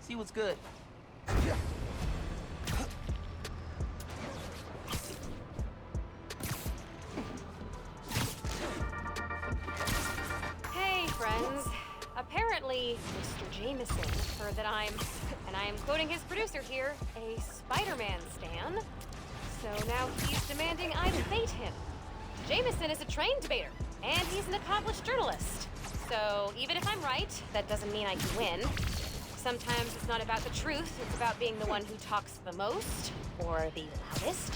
See what's good. Hey, friends. Apparently, Mr. Jameson heard that I'm, and I am quoting his producer here, a Spider-Man stan. So now he's demanding I debate him. Jameson is a trained debater, and he's an accomplished journalist. So even if I'm right, that doesn't mean I can win. Sometimes it's not about the truth, it's about being the one who talks the most, or the loudest.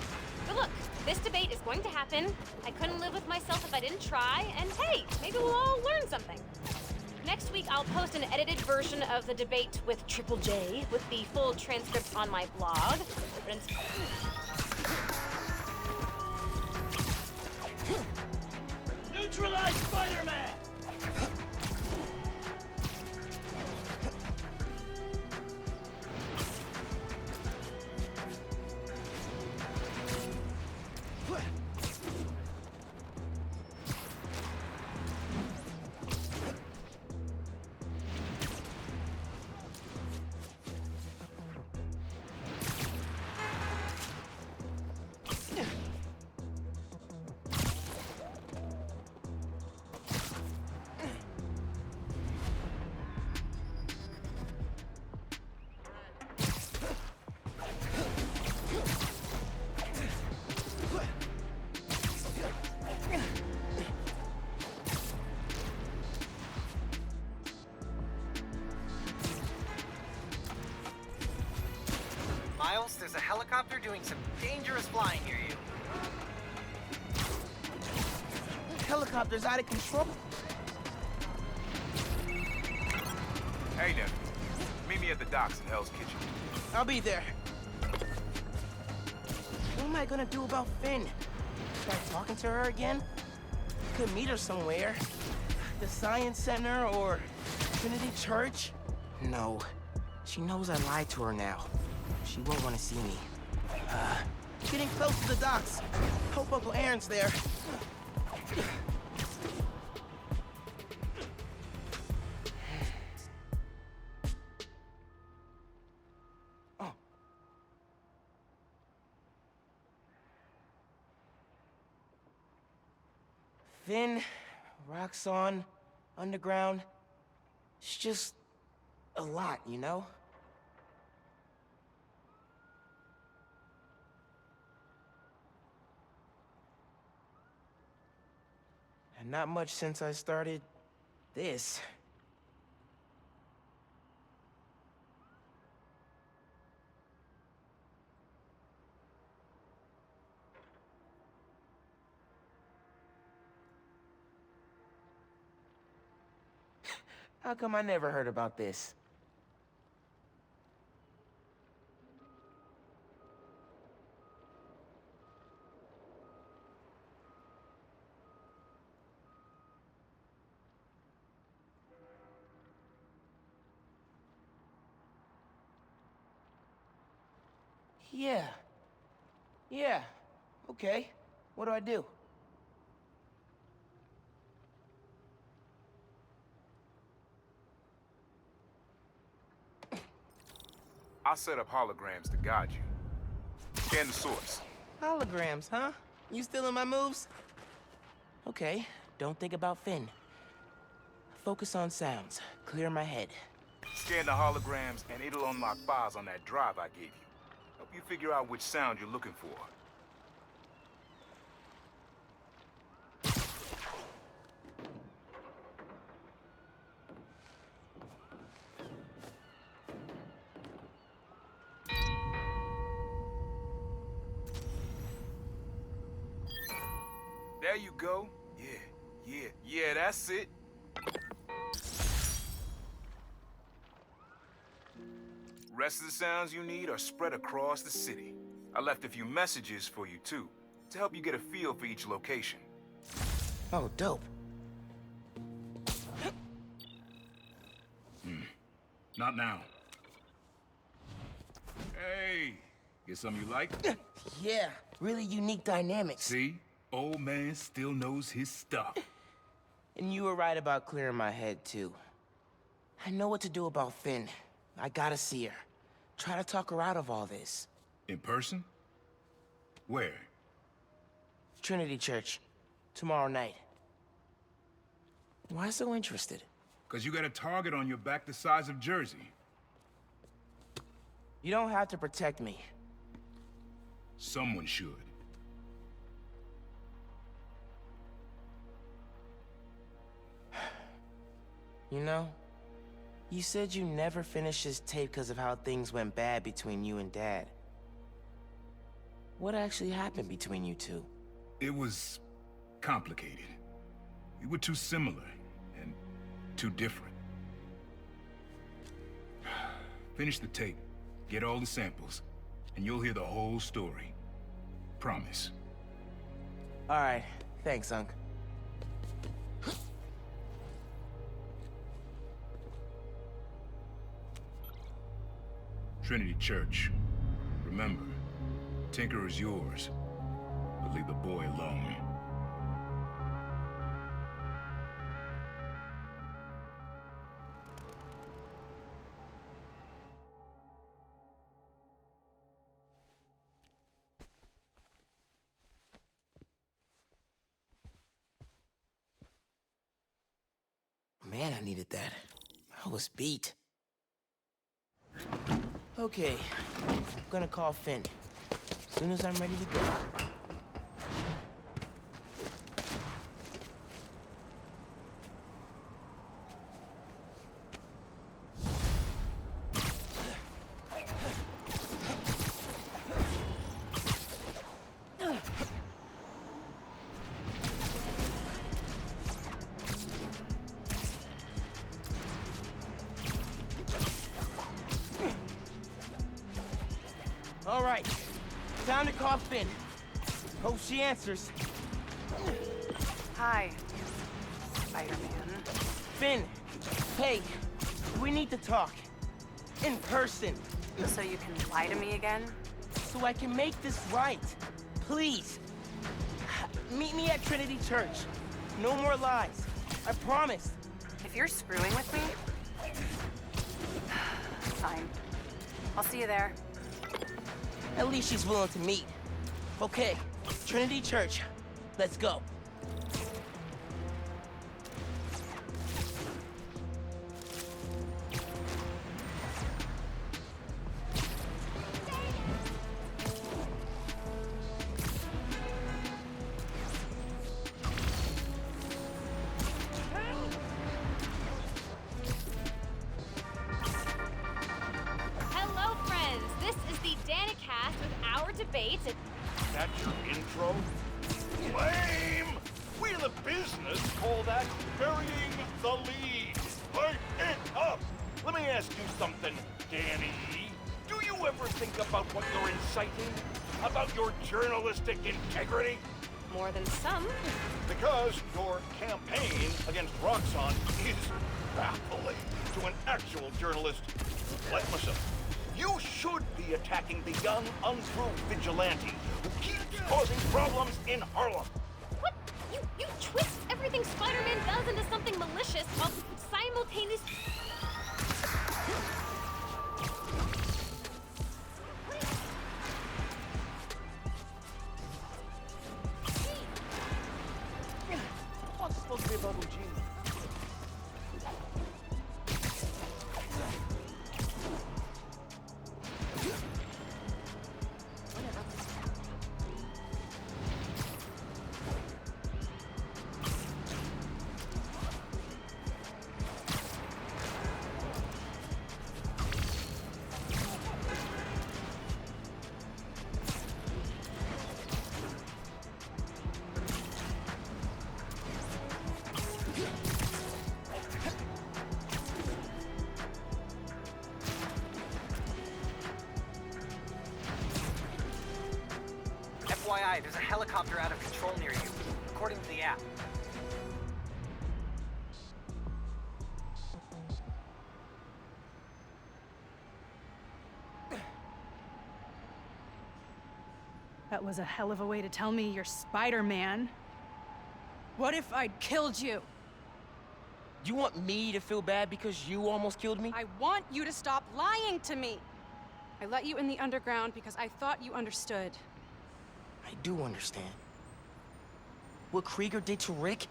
But look, this debate is going to happen. I couldn't live with myself if I didn't try, and hey, maybe we'll all learn something. Next week, I'll post an edited version of the debate with Triple J, with the full transcript on my blog. Neutralize Spider-Man! Miles, there's a helicopter doing some dangerous flying near you. Helicopter's out of control. Hey, nephew. Meet me at the docks in Hell's Kitchen. I'll be there. What am I gonna do about Finn? Start talking to her again? Could meet her somewhere. The Science Center or Trinity Church? No. She knows I lied to her now. She won't want to see me. Getting close to the docks. Hope Uncle Aaron's there. Oh. Finn, Roxxon, Underground. It's just a lot, you know? And not much since I started this. How come I never heard about this? Yeah. Yeah. Okay. What do I do? I'll set up holograms to guide you. Scan the source. Holograms, huh? You stealing my moves? Okay. Don't think about Finn. Focus on sounds. Clear my head. Scan the holograms, and it'll unlock files on that drive I gave you. Help you figure out which sound you're looking for. There you go. Yeah, that's it. Rest of the sounds you need are spread across the city. I left a few messages for you, too, to help you get a feel for each location. Oh, dope. Not now. Hey, get something you like? Yeah, really unique dynamics. See? Old man still knows his stuff. And you were right about clearing my head, too. I know what to do about Finn. I gotta see her. Try to talk her out of all this. In person? Where? Trinity Church. Tomorrow night. Why so interested? Because you got a target on your back the size of Jersey. You don't have to protect me. Someone should. You know, you said you never finished this tape because of how things went bad between you and Dad. What actually happened between you two? It was complicated. We were too similar and too different. Finish the tape, get all the samples, and you'll hear the whole story. Promise. All right, thanks, Unc. Trinity Church. Remember, Tinker is yours, but leave the boy alone. Man, I needed that. I was beat. Okay, I'm gonna call Finn. As soon as I'm ready to go. All right, time to call Finn. Hope she answers. Hi, Spider-Man. Finn, hey, we need to talk. In person, So you can lie to me again? so I can make this right. Please. Meet me at Trinity Church. No more lies. I promise. If you're screwing with me... Fine. I'll see you there. At least she's willing to meet. Okay, Trinity Church. Let's go. Hello, friends. This is the Danicast with our debate. That's your intro? Lame! We in the business call that burying the lead. Pipe it up! Let me ask you something, Danny. Do you ever think about what you're inciting? About your journalistic integrity? More than some. Because your campaign against Roxxon is baffling to an actual journalist like myself. You should be attacking the young, untrue vigilante who keeps causing problems in Harlem. What? You twist everything Spider-Man does into something malicious while simultaneously... What's supposed to be about Eugene? FYI, there's a helicopter out of control near you, according to the app. That was a hell of a way to tell me you're Spider-Man. What if I'd killed you? You want me to feel bad because you almost killed me? I want you to stop lying to me. I let you in the underground because I thought you understood. I do understand. What Krieger did to Rick?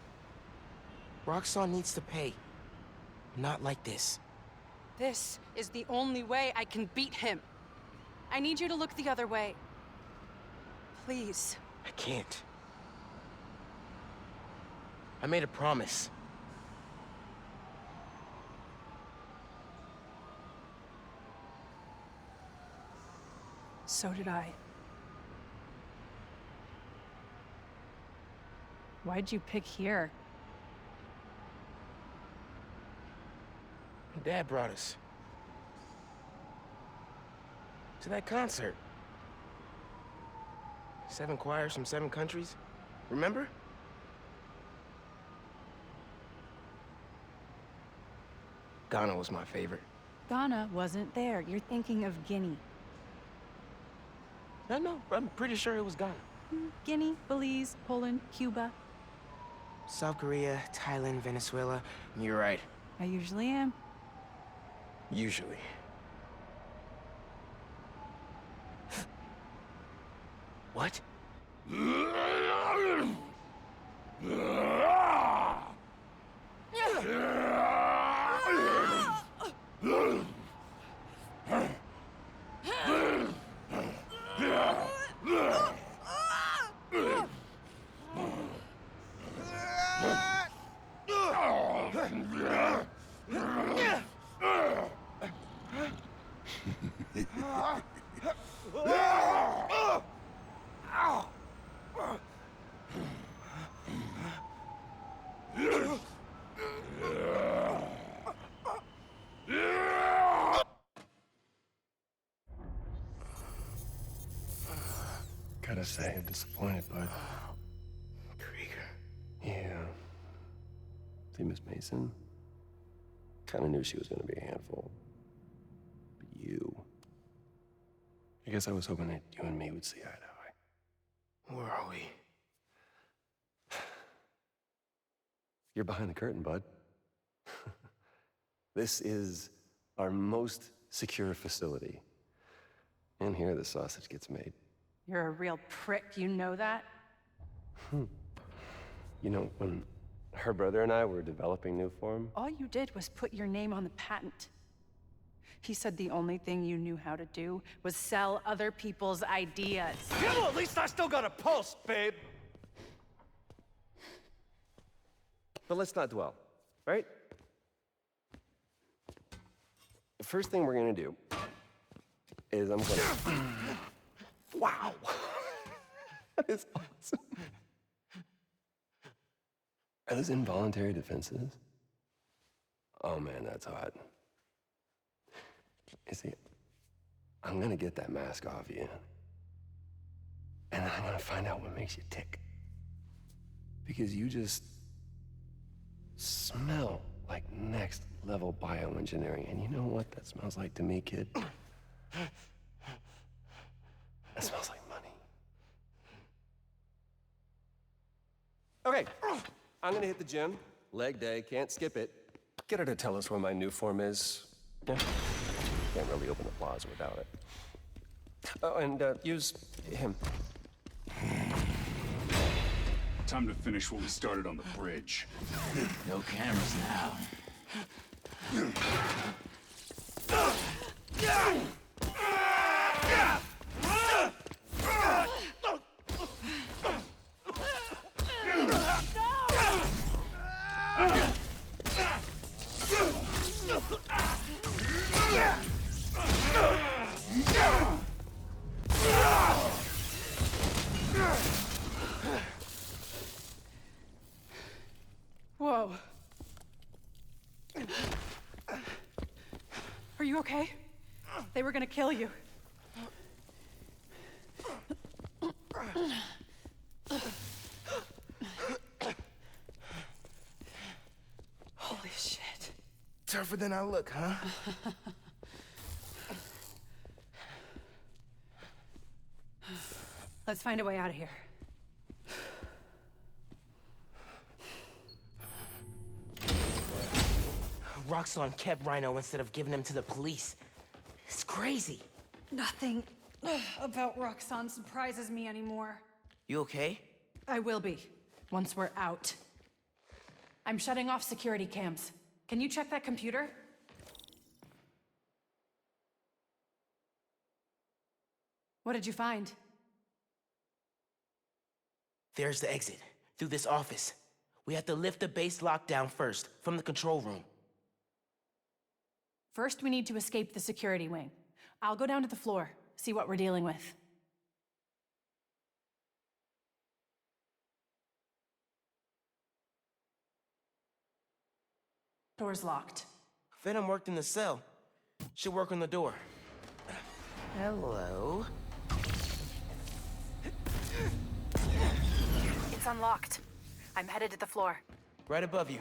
Roxxon needs to pay. Not like this. This is the only way I can beat him. I need you to look the other way. Please. I can't. I made a promise. So did I. Why'd you pick here? Dad brought us. To that concert. 7 choirs from 7 countries. Remember? Ghana was my favorite. Ghana wasn't there. You're thinking of Guinea. No, I'm pretty sure it was Ghana. Guinea, Belize, Poland, Cuba. South Korea, Thailand, Venezuela. You're right. I usually am. Usually. What? Gotta say, I'm disappointed, bud. Krieger. Yeah. See, Miss Mason? Kinda knew she was gonna be a handful. But you... I guess I was hoping that you and me would see eye to eye. Where are we? You're behind the curtain, bud. This is our most secure facility. And here the sausage gets made. You're a real prick, you know that? You know, when her brother and I were developing new form, All you did was put your name on the patent. He said the only thing you knew how to do was sell other people's ideas. Yeah, well, at least I still got a pulse, babe. but let's not dwell, right? The first thing we're gonna do is I'm gonna... Wow! That is awesome. Are those involuntary defenses? Oh man, that's hot. You see, I'm gonna get that mask off you. And I'm gonna find out what makes you tick. Because you just smell like next level bioengineering. And you know what that smells like to me, kid? That smells like money. Okay, I'm gonna hit the gym. Leg day, can't skip it. Get her to tell us where my new form is. Yeah. Can't really open the plaza without it. Oh, and use him. Time to finish what we started on the bridge. No cameras now. Whoa. Are you okay? They were gonna kill you. Holy shit. Tougher than I look, huh? Let's find a way out of here. Roxxon kept Rhino instead of giving him to the police. It's crazy. Nothing about Roxxon surprises me anymore. You okay? I will be, once we're out. I'm shutting off security cams. Can you check that computer? What did you find? There's the exit, through this office. We have to lift the base lockdown first, from the control room. First, we need to escape the security wing. I'll go down to the floor, see what we're dealing with. Door's locked. Venom worked in the cell. Should work on the door. Hello? It's unlocked. I'm headed to the floor. Right above you.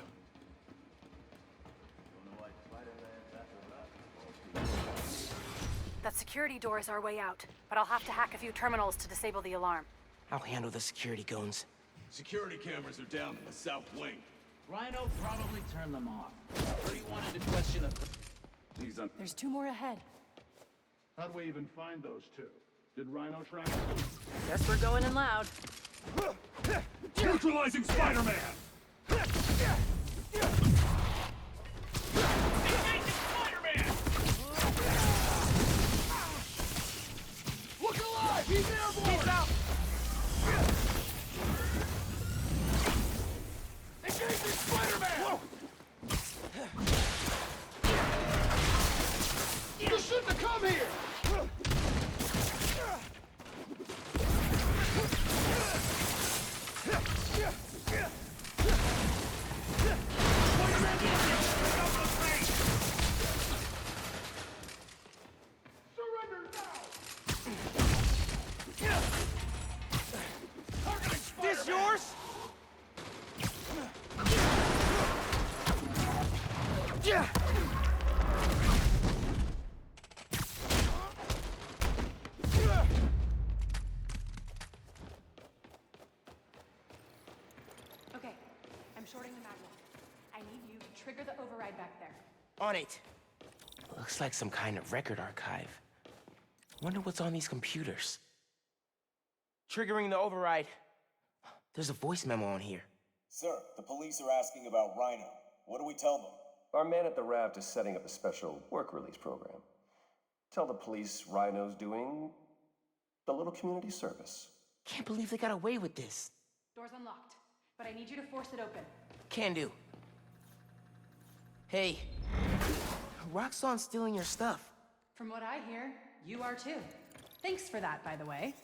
That security door is our way out, but I'll have to hack a few terminals to disable the alarm. I'll handle the security goons. Security cameras are down in the south wing. Rhino probably turned them off. Or he wanted to question a... He's on. There's 2 more ahead. How'd we even find those 2? Did Rhino track? Guess we're going in loud. Neutralizing Spider-Man! Look alive! He's airborne! He's out! Engaging Spider-Man! You shouldn't have come here! Surrender now! Targeting Spider-Man! This yours? Yeah! Okay, I'm shorting the magnet. I need you to trigger the override back there. On it. Looks like some kind of record archive. Wonder what's on these computers. Triggering the override. There's a voice memo on here. Sir, the police are asking about Rhino. What do we tell them? Our man at the raft is setting up a special work release program. Tell the police Rhino's doing a little community service. Can't believe they got away with this. Door's unlocked, but I need you to force it open. Can do. Hey, Roxxon's stealing your stuff. From what I hear, you are too. Thanks for that, by the way.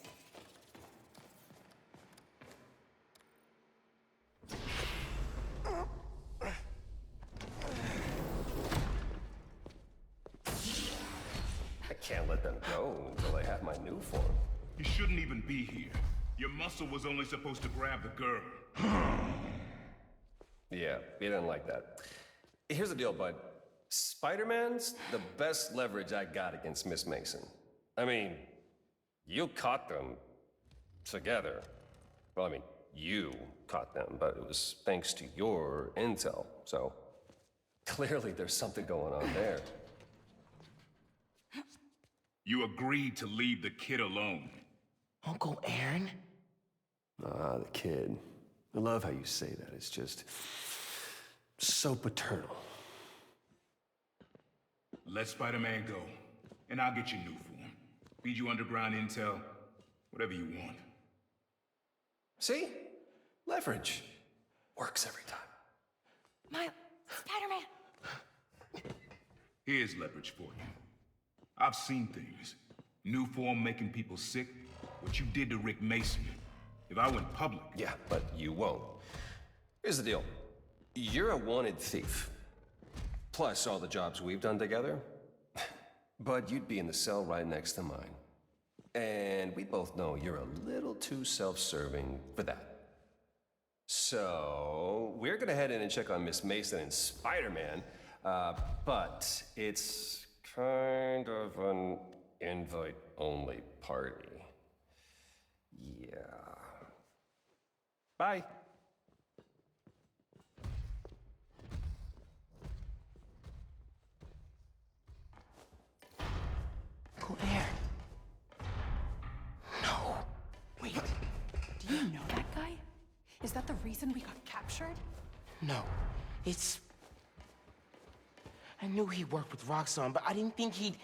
I can't let them go until I have my new form. You shouldn't even be here. Your muscle was only supposed to grab the girl. Yeah, he didn't like that. Here's the deal, bud. Spider-Man's the best leverage I got against Miss Mason. I mean, you caught them together. Well, I mean, you caught them, but it was thanks to your intel, so clearly there's something going on there. You agreed to leave the kid alone. Uncle Aaron? Ah, the kid. I love how you say that. It's just so paternal. Let Spider-Man go, and I'll get you new form. Feed you underground intel, whatever you want. See? Leverage. Works every time. Miles, Spider-Man! Here's leverage for you. I've seen things. New form making people sick. What you did to Rick Mason. If I went public... Yeah, but you won't. Here's the deal. You're a wanted thief. Plus all the jobs we've done together. But you'd be in the cell right next to mine. And we both know you're a little too self-serving for that. So, we're gonna head in and check on Miss Mason and Spider-Man, but it's kind of an invite-only party. Yeah. Bye. You know that guy? Is that the reason we got captured? No, it's... I knew he worked with Roxxon, but I didn't think he'd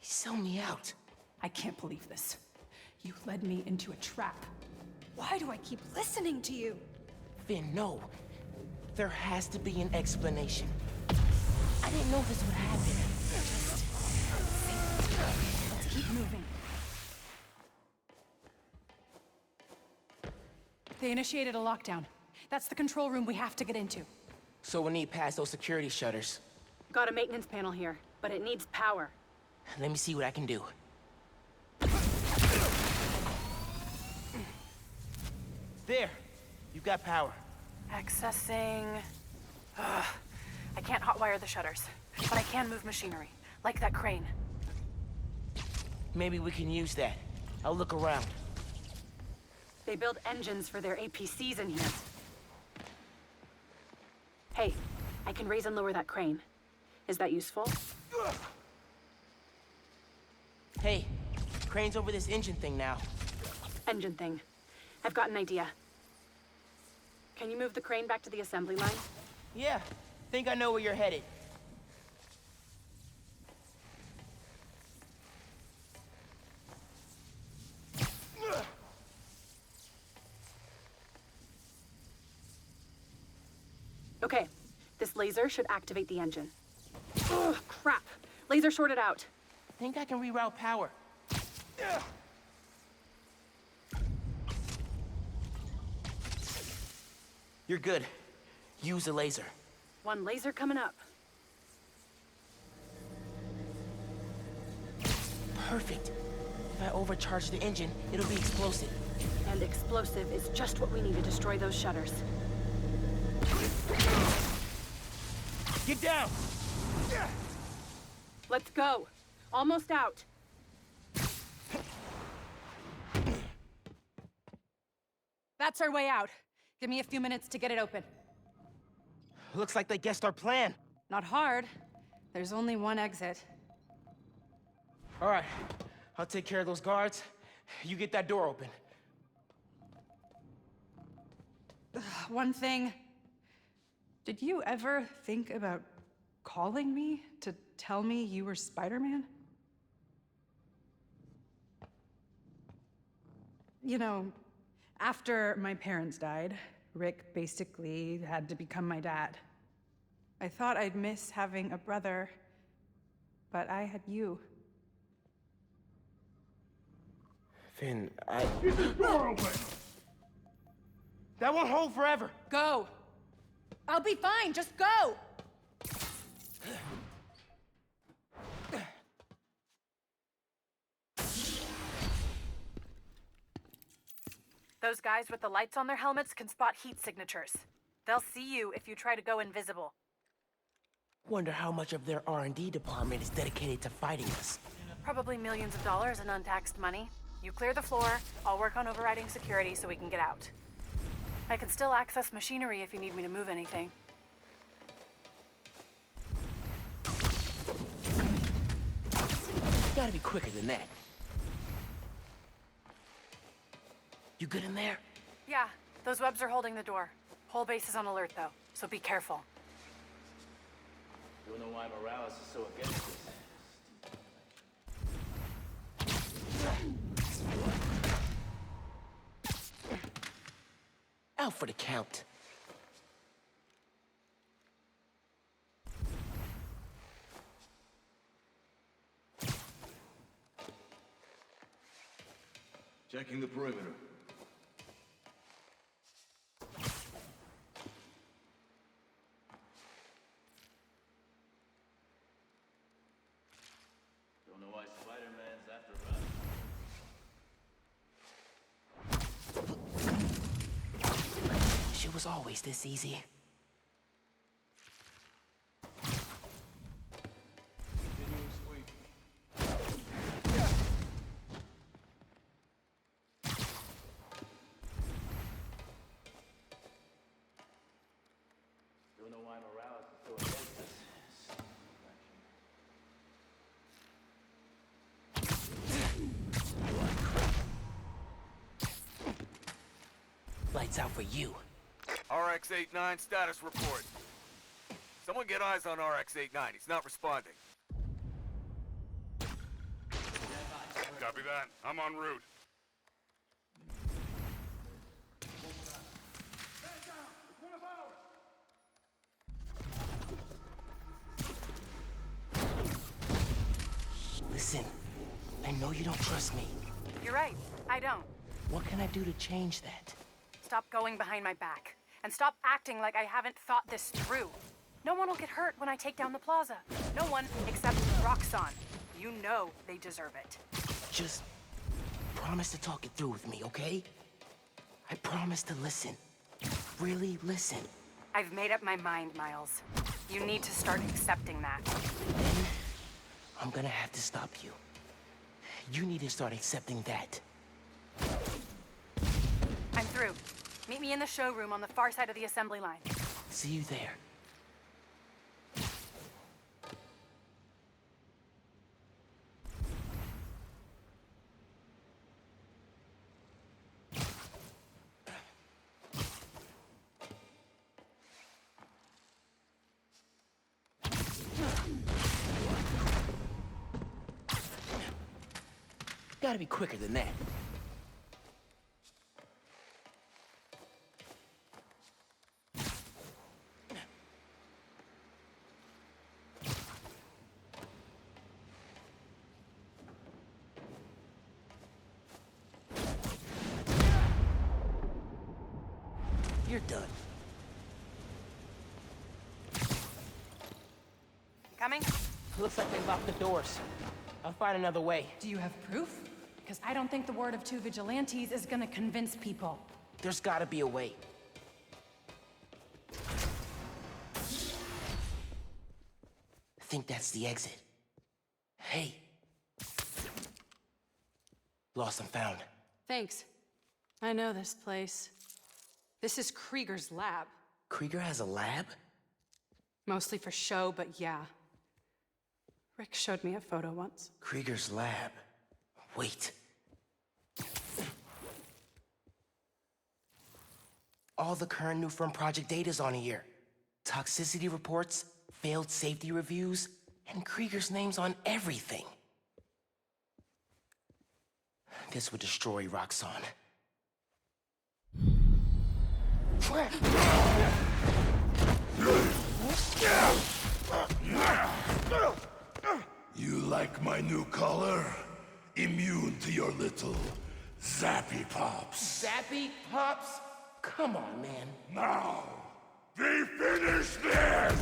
sell me out. I can't believe this. You led me into a trap. Why do I keep listening to you? Finn, no. There has to be an explanation. I didn't know this would happen. Let's keep moving. They initiated a lockdown. That's the control room we have to get into. So we'll need past those security shutters. Got a maintenance panel here, but it needs power. Let me see what I can do. There! You got power. Accessing... I can't hotwire the shutters, but I can move machinery, like that crane. Maybe we can use that. I'll look around. They build engines for their APCs in here. Hey, I can raise and lower that crane. Is that useful? Hey, crane's over this engine thing now. Engine thing. I've got an idea. Can you move the crane back to the assembly line? Yeah, think I know where you're headed. Okay, this laser should activate the engine. Ugh, crap! Laser shorted out. Think I can reroute power. You're good. Use the laser. One laser coming up. Perfect. If I overcharge the engine, it'll be explosive. And explosive is just what we need to destroy those shutters. Get down! Let's go. Almost out. That's our way out. Give me a few minutes to get it open. Looks like they guessed our plan. Not hard. There's only one exit. All right, I'll take care of those guards. You get that door open. One thing. Did you ever think about calling me to tell me you were Spider-Man? You know, after my parents died, Rick basically had to become my dad. I thought I'd miss having a brother, but I had you. Finn, Get this door open! That won't hold forever! Go! I'll be fine, just go! Those guys with the lights on their helmets can spot heat signatures. They'll see you if you try to go invisible. Wonder how much of their R&D department is dedicated to fighting us. Probably millions of dollars in untaxed money. You clear the floor, I'll work on overriding security so we can get out. I can still access machinery if you need me to move anything. Gotta be quicker than that. You good in there? Yeah, those webs are holding the door. Whole base is on alert though, so be careful. Don't know why Morales is so against this. Out for the count. Checking the perimeter. Don't know why Spider-Man's after us. She was always this easy. Don't know why Morales is so against this. Lights out for you. RX-89 status report. Someone get eyes on RX-89. He's not responding. Copy that. I'm en route. Listen, I know you don't trust me. You're right, I don't. What can I do to change that? Stop going behind my back. And stop acting like I haven't thought this through. No one will get hurt when I take down the plaza. No one except Roxxon. You know they deserve it. Just promise to talk it through with me, okay? I promise to listen. Really listen. I've made up my mind, Miles. You need to start accepting that. Then I'm gonna have to stop you. You need to start accepting that. I'm through. Meet me in the showroom on the far side of the assembly line. See you there. Gotta be quicker than that. You're done. Coming? Looks like they locked the doors. I'll find another way. Do you have proof? Because I don't think the word of 2 vigilantes is gonna convince people. There's gotta be a way. I think that's the exit. Hey. Lost and found. Thanks. I know this place. This is Krieger's lab. Krieger has a lab? Mostly for show, but yeah. Rick showed me a photo once. Krieger's lab. Wait. All the current Nuform project data's on here. Toxicity reports, failed safety reviews, and Krieger's name's on everything. This would destroy Roxxon. You like my new color? Immune to your little zappy pops. Zappy Pops? Come on, man. Now, we finish this!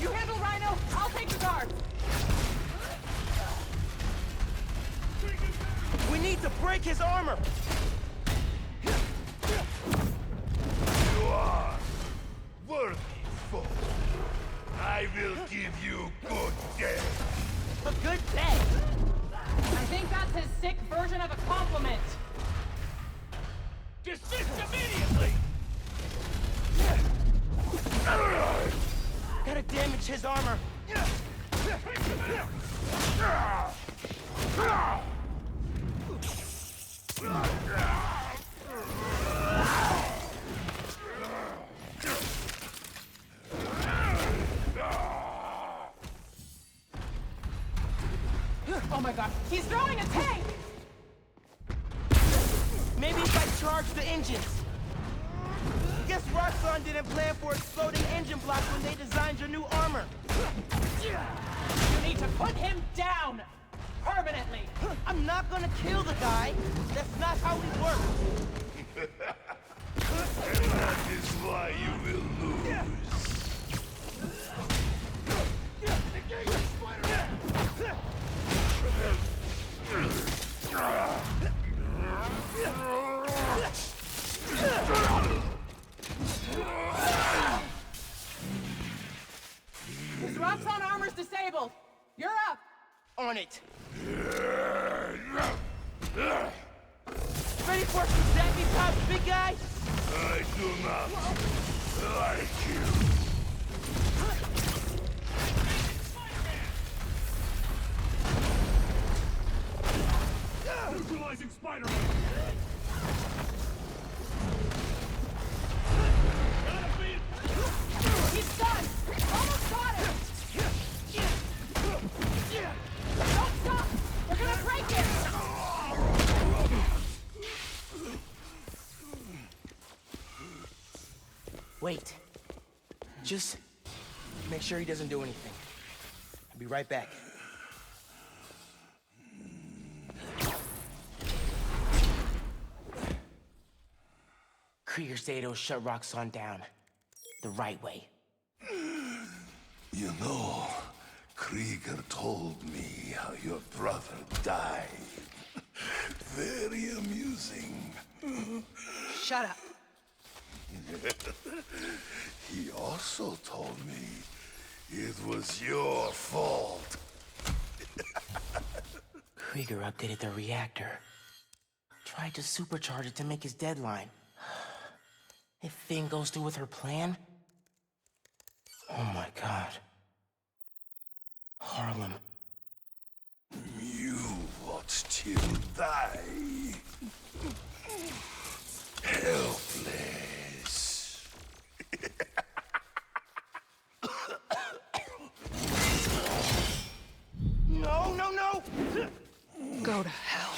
You handle Rhino, I'll take the guard. We need to break his armor. You are worthy foe. I will give you good death. A good death? I think that's his sick version of a compliment. Desist immediately! Gotta damage his armor. Oh my god, he's throwing a tank! Maybe if I charge the engines. Guess Roxxon didn't plan for exploding engine blocks when they designed your new armor. You need to put him down! Permanently! I'm not gonna kill the guy. That's not how we work. And that is why you will lose. His Roxxon armor's disabled! You're up! On it. Ready for some zappy pops, big guy? I do not. Like you. Neutralizing Spider-Man! He's done! Almost got him! Don't stop! We're gonna break it! Wait. Just make sure he doesn't do anything. I'll be right back. Krieger said he'll shut Roxxon down. The right way. You know, Krieger told me how your brother died. Very amusing. Shut up. He also told me it was your fault. Krieger updated the reactor. Tried to supercharge it to make his deadline. If Finn goes through with her plan... Oh my god. Harlem. You won't still die. Helpless. No, no, no! Go to hell.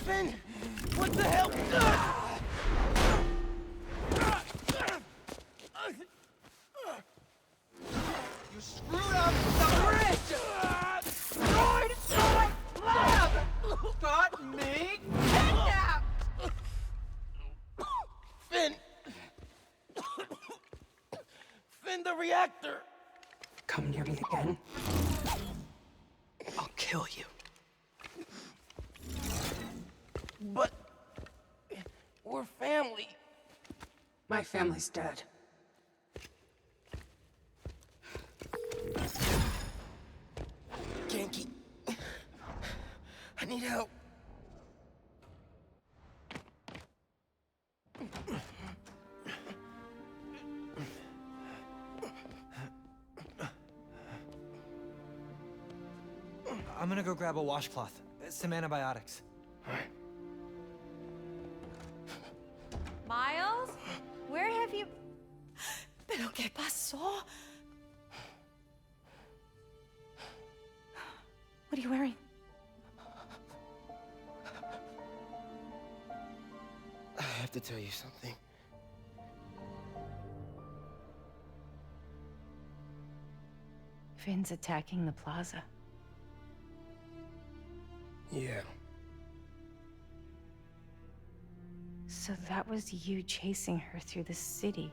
Finn! What the hell? You screwed up the bridge! Destroyed my lab! Got me kidnapped! Finn! Finn, the reactor! Come near me again. I'll kill you. But... we're family. My family's dead. Genki. I need help. I'm gonna go grab a washcloth, some antibiotics. Miles? Where have you... ¿Pero qué pasó? What are you wearing? I have to tell you something. Finn's attacking the plaza. Yeah. So that was you chasing her through the city.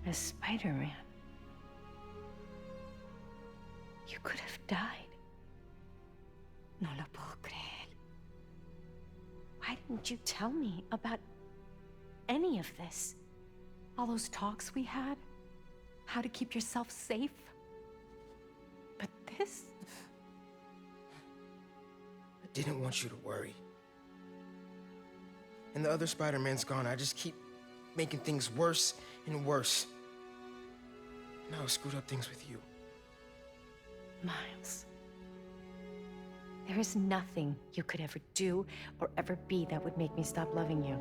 As Spider-Man. You could have died. No lo puedo creer. Why didn't you tell me about any of this? All those talks we had? How to keep yourself safe? But this? I didn't want you to worry. And the other Spider-Man's gone. I just keep making things worse and worse. Now I screwed up things with you. Miles. There is nothing you could ever do or ever be that would make me stop loving you.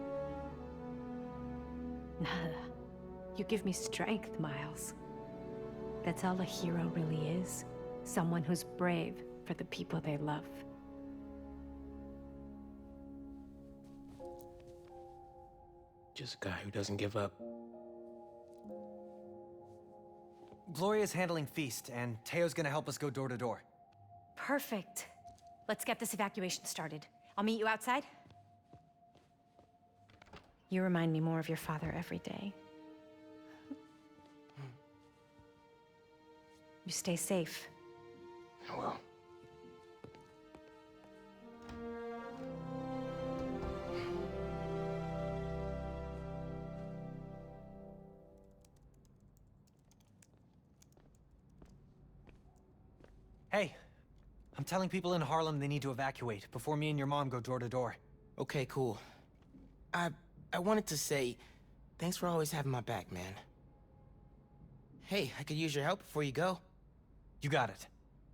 Nada. You give me strength, Miles. That's all a hero really is. Someone who's brave for the people they love. Just a guy who doesn't give up. Gloria's handling Feast, and Teo's gonna help us go door to door. Perfect. Let's get this evacuation started. I'll meet you outside. You remind me more of your father every day. You stay safe. I will. I'm telling people in Harlem they need to evacuate before me and your mom go door to door. Okay, cool. I wanted to say, thanks for always having my back, man. Hey, I could use your help before you go. You got it.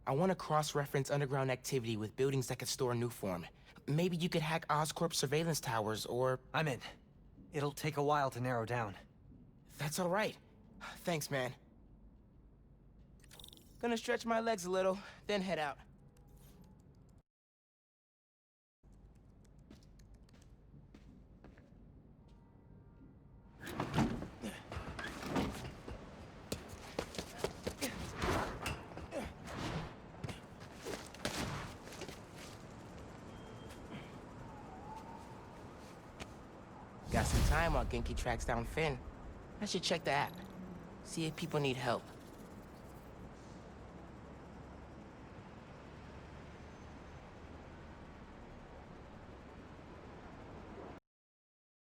I want to cross-reference underground activity with buildings that could store Nuform. Maybe you could hack Oscorp's surveillance towers, or... I'm in. It'll take a while to narrow down. That's all right. Thanks, man. Gonna stretch my legs a little, then head out. Got some time while Genki tracks down Finn. I should check the app. See if people need help.